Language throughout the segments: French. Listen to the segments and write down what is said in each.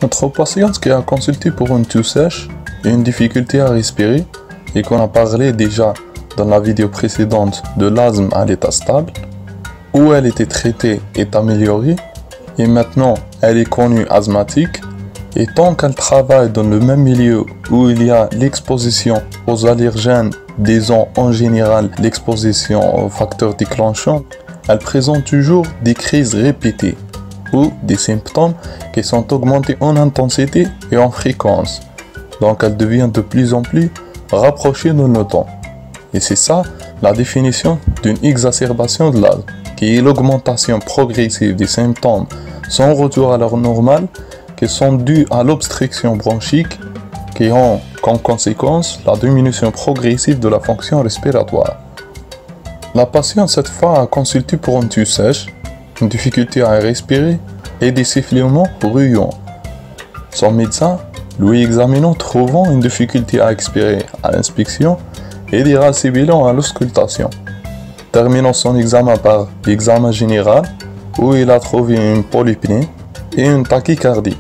Notre patiente qui a consulté pour une toux sèche et une difficulté à respirer et qu'on a parlé déjà dans la vidéo précédente de l'asthme à l'état stable, où elle était traitée est améliorée et maintenant elle est connue asthmatique, et tant qu'elle travaille dans le même milieu où il y a l'exposition aux allergènes, disons en général l'exposition aux facteurs déclenchants, elle présente toujours des crises répétées ou des symptômes qui sont augmentés en intensité et en fréquence. Donc elle devient de plus en plus rapprochée de nos temps. Et c'est ça la définition d'une exacerbation de l'asthme, qui est l'augmentation progressive des symptômes sans retour à leur normal, qui sont dus à l'obstruction bronchique, qui ont comme conséquence la diminution progressive de la fonction respiratoire. La patiente cette fois a consulté pour une toux sèche, une difficulté à respirer et des sifflements bruyants. Son médecin, lui examinant, trouvant une difficulté à expirer à l'inspection et des râles sibilants à l'auscultation. Terminant son examen par l'examen général où il a trouvé une polypnée et une tachycardie,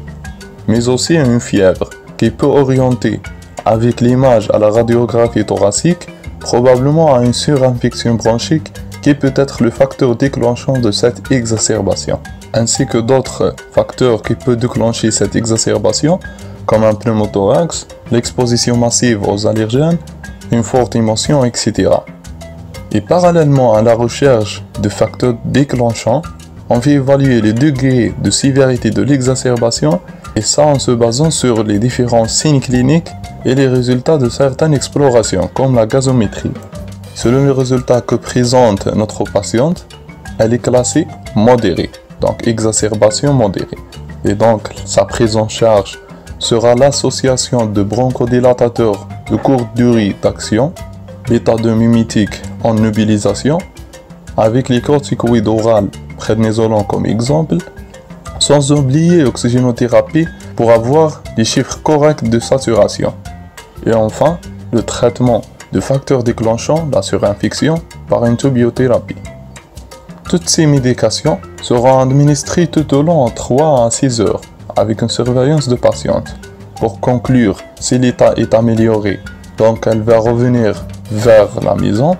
mais aussi une fièvre qui peut orienter avec l'image à la radiographie thoracique probablement à une surinfection bronchique qui peut être le facteur déclenchant de cette exacerbation, ainsi que d'autres facteurs qui peuvent déclencher cette exacerbation comme un pneumothorax, l'exposition massive aux allergènes, une forte émotion, etc. Et parallèlement à la recherche de facteurs déclenchants, on fait évaluer le degré de sévérité de l'exacerbation, et ça en se basant sur les différents signes cliniques et les résultats de certaines explorations, comme la gazométrie. Selon les résultats que présente notre patiente, elle est classée modérée, donc exacerbation modérée. Et donc, sa prise en charge sera l'association de bronchodilatateurs de courte durée d'action, bêta-2 mimétique en mobilisation, avec les corticoïdes orales, prednisolone comme exemple, sans oublier oxygénothérapie pour avoir des chiffres corrects de saturation. Et enfin, le traitement de facteurs déclenchant la surinfection par une tubiothérapie. Toutes ces médications seront administrées tout au long en 3 à 6 heures avec une surveillance de patiente. Pour conclure, si l'état est amélioré, donc elle va revenir vers la maison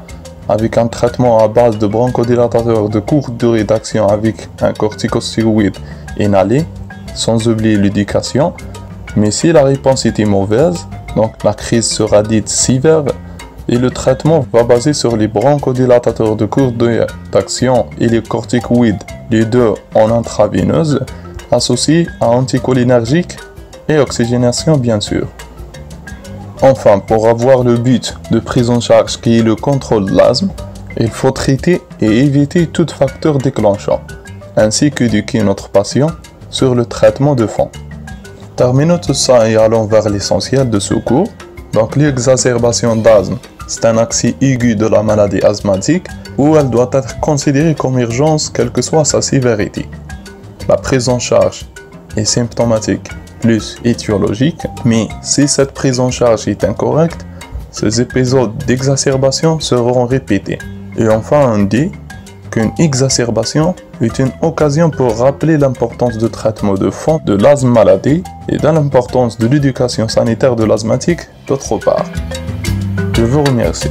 avec un traitement à base de bronchodilatateurs de courte durée d'action avec un corticostéroïde inhalé, sans oublier l'éducation. Mais si la réponse était mauvaise, donc la crise sera dite sévère et le traitement va baser sur les bronchodilatateurs de courte durée d'action et les corticoïdes, les deux en intraveineuse, associés à anticholinergiques et oxygénation bien sûr. Enfin, pour avoir le but de prise en charge qui est le contrôle de l'asthme, il faut traiter et éviter tout facteur déclenchant, ainsi qu'éduquer notre patient sur le traitement de fond. Terminons tout ça et allons vers l'essentiel de ce cours. Donc l'exacerbation d'asthme, c'est un accès aigu de la maladie asthmatique où elle doit être considérée comme urgence quelle que soit sa sévérité. La prise en charge est symptomatique plus étiologique, mais si cette prise en charge est incorrecte, ces épisodes d'exacerbation seront répétés. Et enfin, on dit qu'une exacerbation est une occasion pour rappeler l'importance du traitement de fond de l'asthme maladie et de l'importance de l'éducation sanitaire de l'asthmatique d'autre part. Je vous remercie.